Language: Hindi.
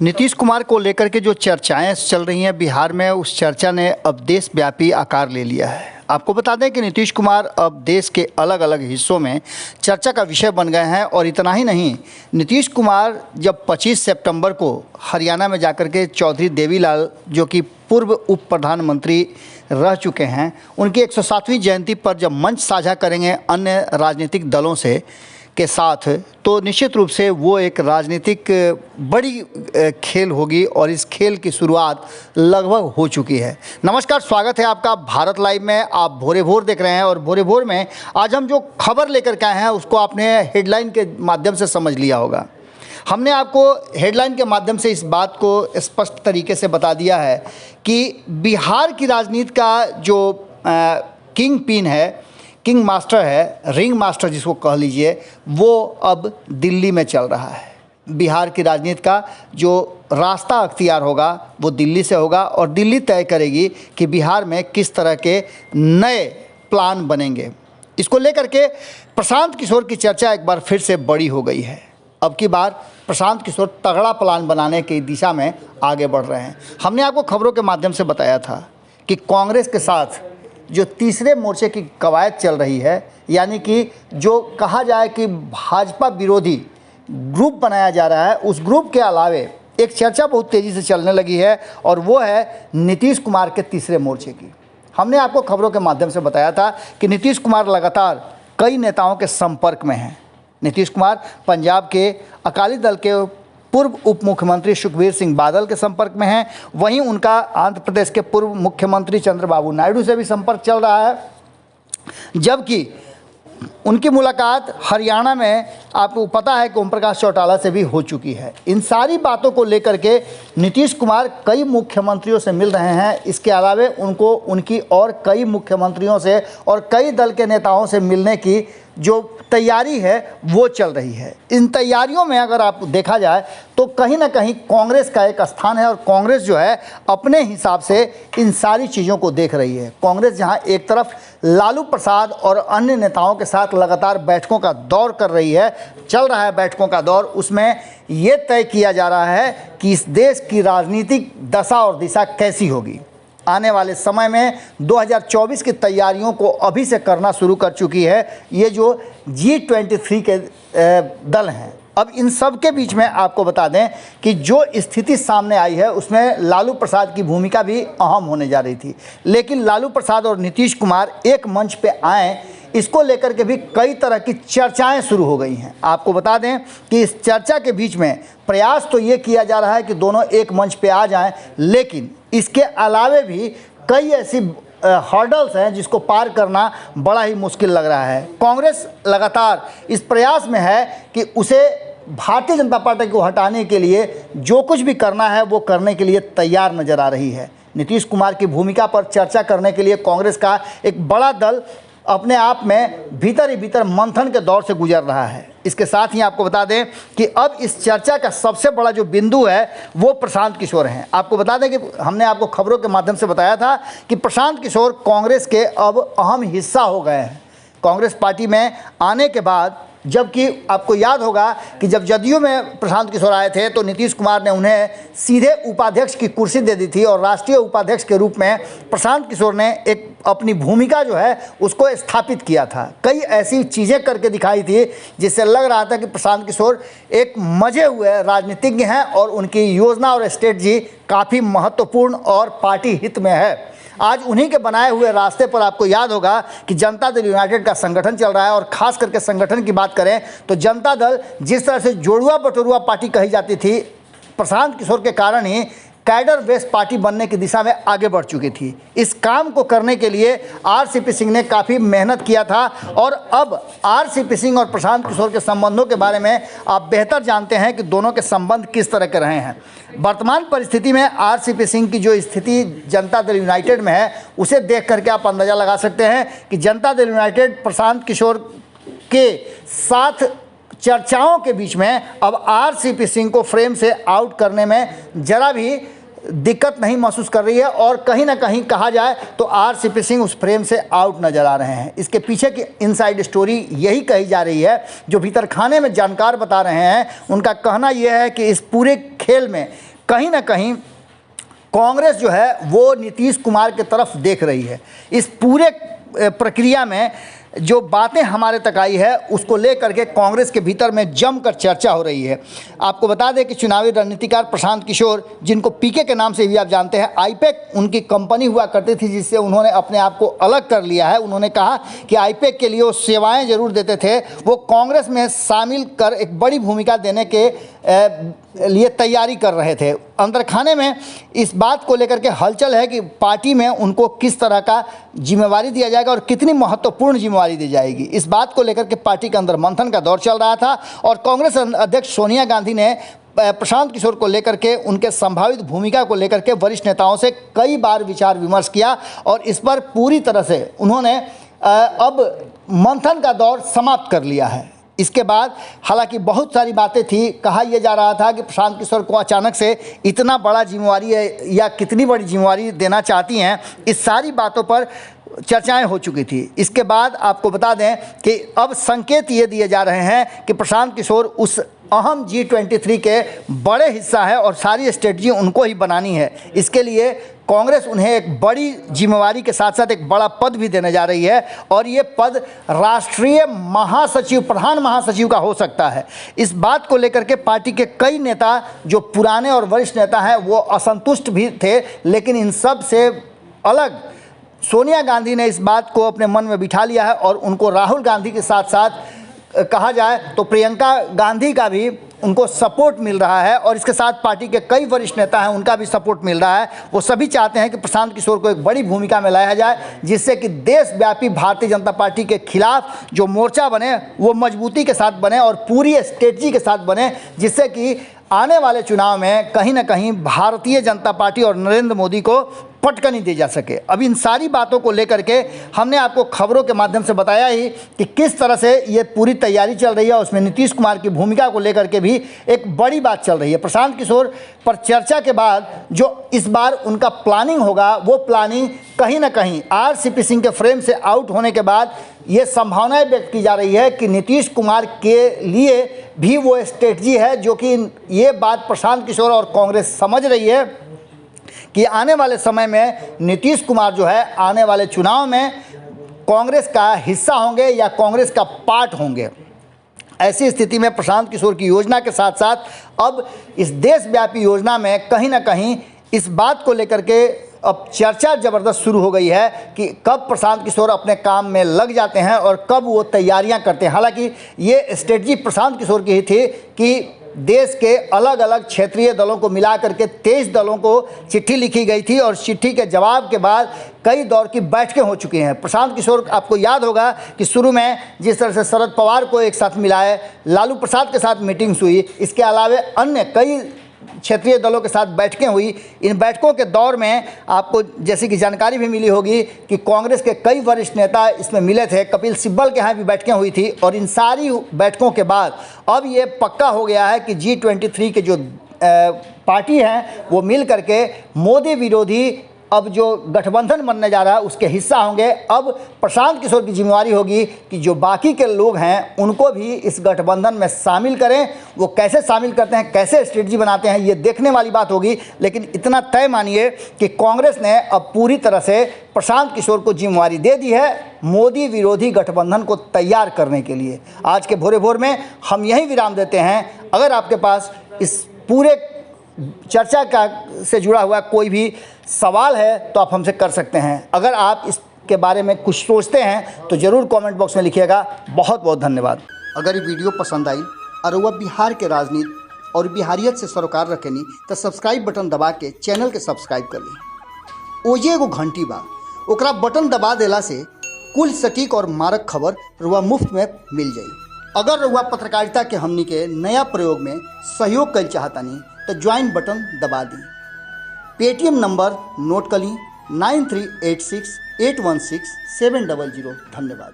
नीतीश कुमार को लेकर के जो चर्चाएं चल रही हैं बिहार में, उस चर्चा ने अब देशव्यापी आकार ले लिया है। आपको बता दें कि नीतीश कुमार अब देश के अलग अलग हिस्सों में चर्चा का विषय बन गए हैं। और इतना ही नहीं, नीतीश कुमार जब 25 सितंबर को हरियाणा में जाकर के चौधरी देवीलाल, जो कि पूर्व उप प्रधानमंत्री रह चुके हैं, उनकी 107वीं जयंती पर जब मंच साझा करेंगे अन्य राजनीतिक दलों से के साथ, तो निश्चित रूप से वो एक राजनीतिक बड़ी खेल होगी और इस खेल की शुरुआत लगभग हो चुकी है। नमस्कार, स्वागत है आपका भारत लाइव में। आप भोरे भोर देख रहे हैं और भोरे भोर में आज हम जो खबर लेकर के आए हैं उसको आपने हेडलाइन के माध्यम से समझ लिया होगा। हमने आपको हेडलाइन के माध्यम से इस बात को स्पष्ट तरीके से बता दिया है कि बिहार की राजनीति का जो किंग पिन है, किंग मास्टर है, रिंग मास्टर जिसको कह लीजिए, वो अब दिल्ली में चल रहा है। बिहार की राजनीति का जो रास्ता अख्तियार होगा वो दिल्ली से होगा और दिल्ली तय करेगी कि बिहार में किस तरह के नए प्लान बनेंगे। इसको लेकर के प्रशांत किशोर की चर्चा एक बार फिर से बड़ी हो गई है। अब की बार प्रशांत किशोर तगड़ा प्लान बनाने की दिशा में आगे बढ़ रहे हैं। हमने आपको खबरों के माध्यम से बताया था कि कांग्रेस के साथ जो तीसरे मोर्चे की कवायद चल रही है, यानी कि जो कहा जाए कि भाजपा विरोधी ग्रुप बनाया जा रहा है, उस ग्रुप के अलावे एक चर्चा बहुत तेज़ी से चलने लगी है और वो है नीतीश कुमार के तीसरे मोर्चे की। हमने आपको खबरों के माध्यम से बताया था कि नीतीश कुमार लगातार कई नेताओं के संपर्क में हैं। नीतीश कुमार पंजाब के अकाली दल के पूर्व उप मुख्यमंत्री सुखबीर सिंह बादल के संपर्क में हैं। वहीं उनका आंध्र प्रदेश के पूर्व मुख्यमंत्री चंद्रबाबू नायडू से भी संपर्क चल रहा है, जबकि उनकी मुलाकात हरियाणा में आपको पता है कि ओम प्रकाश चौटाला से भी हो चुकी है। इन सारी बातों को लेकर के नीतीश कुमार कई मुख्यमंत्रियों से मिल रहे हैं। इसके अलावे उनको उनकी और कई मुख्यमंत्रियों से और कई दल के नेताओं से मिलने की जो तैयारी है वो चल रही है। इन तैयारियों में अगर आप देखा जाए तो कहीं ना कहीं कांग्रेस का एक स्थान है और कांग्रेस जो है अपने हिसाब से इन सारी चीज़ों को देख रही है। कांग्रेस जहां एक तरफ लालू प्रसाद और अन्य नेताओं के साथ लगातार बैठकों का दौर कर रही है, चल रहा है बैठकों का दौर, उसमें ये तय किया जा रहा है कि इस देश की राजनीतिक दशा और दिशा कैसी होगी। आने वाले समय में 2024 की तैयारियों को अभी से करना शुरू कर चुकी है ये जो G23 के दल हैं। अब इन सब के बीच में आपको बता दें कि जो स्थिति सामने आई है उसमें लालू प्रसाद की भूमिका भी अहम होने जा रही थी, लेकिन लालू प्रसाद और नीतीश कुमार एक मंच पे आए, इसको लेकर के भी कई तरह की चर्चाएं शुरू हो गई हैं। आपको बता दें कि इस चर्चा के बीच में प्रयास तो ये किया जा रहा है कि दोनों एक मंच पे आ जाएं, लेकिन इसके अलावे भी कई ऐसी हर्डल्स हैं जिसको पार करना बड़ा ही मुश्किल लग रहा है। कांग्रेस लगातार इस प्रयास में है कि उसे भारतीय जनता पार्टी को हटाने के लिए जो कुछ भी करना है वो करने के लिए तैयार नजर आ रही है। नीतीश कुमार की भूमिका पर चर्चा करने के लिए कांग्रेस का एक बड़ा दल अपने आप में भीतर ही भीतर मंथन के दौर से गुजर रहा है। इसके साथ ही आपको बता दें कि अब इस चर्चा का सबसे बड़ा जो बिंदु है वो प्रशांत किशोर हैं। आपको बता दें कि हमने आपको खबरों के माध्यम से बताया था कि प्रशांत किशोर कांग्रेस के अब अहम हिस्सा हो गए हैं। कांग्रेस पार्टी में आने के बाद, जबकि आपको याद होगा कि जब जदयू में प्रशांत किशोर आए थे तो नीतीश कुमार ने उन्हें सीधे उपाध्यक्ष की कुर्सी दे दी थी और राष्ट्रीय उपाध्यक्ष के रूप में प्रशांत किशोर ने एक अपनी भूमिका जो है उसको स्थापित किया था। कई ऐसी चीज़ें करके दिखाई थी जिससे लग रहा था कि प्रशांत किशोर एक मजे हुए राजनीतिज्ञ हैं और उनकी योजना और स्ट्रेटजी काफ़ी महत्वपूर्ण और पार्टी हित में है। आज उन्हीं के बनाए हुए रास्ते पर आपको याद होगा कि जनता दल यूनाइटेड का संगठन चल रहा है और ख़ास करके संगठन की बात करें तो जनता दल जिस तरह से जोड़ुआ बटोरुआ पार्टी कही जाती थी, प्रशांत किशोर के कारण ही कैडर बेस्ड पार्टी बनने की दिशा में आगे बढ़ चुकी थी। इस काम को करने के लिए आरसीपी सिंह ने काफ़ी मेहनत किया था और अब आरसीपी सिंह और प्रशांत किशोर के संबंधों के बारे में आप बेहतर जानते हैं कि दोनों के संबंध किस तरह के रहे हैं। वर्तमान परिस्थिति में आरसीपी सिंह की जो स्थिति जनता दल यूनाइटेड में है उसे देख करके आप अंदाज़ा लगा सकते हैं कि जनता दल यूनाइटेड प्रशांत किशोर के साथ चर्चाओं के बीच में अब आरसीपी सिंह को फ्रेम से आउट करने में जरा भी दिक्कत नहीं महसूस कर रही है और कहीं ना कहीं कहा जाए तो आरसीपी सिंह उस फ्रेम से आउट नज़र आ रहे हैं। इसके पीछे की इनसाइड स्टोरी यही कही जा रही है। जो भीतर खाने में जानकार बता रहे हैं उनका कहना यह है कि इस पूरे खेल में कहीं ना कहीं कांग्रेस जो है वो नीतीश कुमार की तरफ देख रही है। इस पूरे प्रक्रिया में जो बातें हमारे तक आई है उसको लेकर के कांग्रेस के भीतर में जमकर चर्चा हो रही है। आपको बता दें कि चुनावी रणनीतिकार प्रशांत किशोर, जिनको पीके के नाम से भी आप जानते हैं, आईपैक उनकी कंपनी हुआ करती थी जिससे उन्होंने अपने आप को अलग कर लिया है। उन्होंने कहा कि आईपैक के लिए वो सेवाएं जरूर देते थे, वो कांग्रेस में शामिल कर एक बड़ी भूमिका देने के लिए तैयारी कर रहे थे। अंदर खाने में इस बात को लेकर के हलचल है कि पार्टी में उनको किस तरह का जिम्मेवारी दिया जाएगा और कितनी महत्वपूर्ण जिम्मेवारी दी जाएगी। इस बात को लेकर के पार्टी के अंदर मंथन का दौर चल रहा था और कांग्रेस अध्यक्ष सोनिया गांधी ने प्रशांत किशोर को लेकर के, उनके संभावित भूमिका को लेकर के वरिष्ठ नेताओं से कई बार विचार विमर्श किया और इस पर पूरी तरह से उन्होंने अब मंथन का दौर समाप्त कर लिया है। इसके बाद हालांकि बहुत सारी बातें थी, कहा यह जा रहा था कि प्रशांत किशोर को अचानक से इतना बड़ा जिम्मेवारी है या कितनी बड़ी जिम्मेवारी देना चाहती हैं, इस सारी बातों पर चर्चाएं हो चुकी थी। इसके बाद आपको बता दें कि अब संकेत ये दिए जा रहे हैं कि प्रशांत किशोर उस अहम G23 के बड़े हिस्सा है और सारी स्ट्रेटजी उनको ही बनानी है। इसके लिए कांग्रेस उन्हें एक बड़ी जिम्मेवारी के साथ साथ एक बड़ा पद भी देने जा रही है और ये पद राष्ट्रीय महासचिव, प्रधान महासचिव का हो सकता है। इस बात को लेकर के पार्टी के कई नेता जो पुराने और वरिष्ठ नेता हैं वो असंतुष्ट भी थे, लेकिन इन सब से अलग सोनिया गांधी ने इस बात को अपने मन में बिठा लिया है और उनको राहुल गांधी के साथ साथ कहा जाए तो प्रियंका गांधी का भी उनको सपोर्ट मिल रहा है और इसके साथ पार्टी के कई वरिष्ठ नेता हैं उनका भी सपोर्ट मिल रहा है। वो सभी चाहते हैं कि प्रशांत किशोर को एक बड़ी भूमिका में लाया जाए जिससे कि देशव्यापी भारतीय जनता पार्टी के खिलाफ जो मोर्चा बने वो मजबूती के साथ बने और पूरी स्ट्रेटजी के साथ बने, जिससे कि आने वाले चुनाव में कहीं ना कहीं भारतीय जनता पार्टी और नरेंद्र मोदी को पटकनी दी जा सके। अब इन सारी बातों को लेकर के हमने आपको खबरों के माध्यम से बताया ही कि किस तरह से ये पूरी तैयारी चल रही है। उसमें नीतीश कुमार की भूमिका को लेकर के भी एक बड़ी बात चल रही है। प्रशांत किशोर पर चर्चा के बाद जो इस बार उनका प्लानिंग होगा वो प्लानिंग कहीं ना कहीं आरसीपी सिंह के फ्रेम से आउट होने के बाद ये संभावनाएं व्यक्त की जा रही है कि नीतीश कुमार के लिए भी वो स्ट्रेटजी है, जो कि ये बात प्रशांत किशोर और कांग्रेस समझ रही है कि आने वाले समय में नीतीश कुमार जो है आने वाले चुनाव में कांग्रेस का हिस्सा होंगे या कांग्रेस का पार्ट होंगे। ऐसी स्थिति में प्रशांत किशोर की योजना के साथ साथ अब इस देशव्यापी योजना में कहीं ना कहीं इस बात को लेकर के अब चर्चा ज़बरदस्त शुरू हो गई है कि कब प्रशांत किशोर अपने काम में लग जाते हैं और कब वो तैयारियां करते हैं। हालांकि ये स्ट्रेटजी प्रशांत किशोर की ही थी कि देश के अलग अलग क्षेत्रीय दलों को मिला करके 23 दलों को चिट्ठी लिखी गई थी और चिट्ठी के जवाब के बाद कई दौर की बैठकें हो चुकी हैं। प्रशांत किशोर, आपको याद होगा कि शुरू में जिस तरह से शरद पवार को एक साथ मिलाए, लालू प्रसाद के साथ मीटिंग्स हुई, इसके अलावा अन्य कई क्षेत्रीय दलों के साथ बैठकें हुई। इन बैठकों के दौर में आपको जैसी कि जानकारी भी मिली होगी कि कांग्रेस के कई वरिष्ठ नेता इसमें मिले थे। कपिल सिब्बल के यहाँ भी बैठकें हुई थी और इन सारी बैठकों के बाद अब ये पक्का हो गया है कि G23 के जो पार्टी हैं वो मिल करके मोदी विरोधी अब जो गठबंधन बनने जा रहा है उसके हिस्सा होंगे। अब प्रशांत किशोर की जिम्मेवारी होगी कि जो बाकी के लोग हैं उनको भी इस गठबंधन में शामिल करें। वो कैसे शामिल करते हैं, कैसे स्ट्रेटजी बनाते हैं, ये देखने वाली बात होगी। लेकिन इतना तय मानिए कि कांग्रेस ने अब पूरी तरह से प्रशांत किशोर को जिम्मेवारी दे दी है मोदी विरोधी गठबंधन को तैयार करने के लिए। आज के भोरे भोर में हम यही विराम देते हैं। अगर आपके पास इस पूरे चर्चा का से जुड़ा हुआ कोई भी सवाल है तो आप हमसे कर सकते हैं। अगर आप इसके बारे में कुछ सोचते हैं तो ज़रूर कमेंट बॉक्स में लिखिएगा। बहुत बहुत धन्यवाद। अगर ये वीडियो पसंद आई और वह बिहार के राजनीति और बिहारियत से सरोकार रखेनी तो सब्सक्राइब बटन दबा के चैनल के सब्सक्राइब कर ली। ओजे एगो घंटी बा, ओकरा बटन दबा देला से कुल सटीक और मारक खबर रुआ मुफ्त में मिल जाई। अगर रुआ पत्रकारिता के हमनी के नया प्रयोग में सहयोग कर चाहतानी तो ज्वाइन बटन दबा दी। पेटीएम नंबर नोट कर ली 9386816700। धन्यवाद।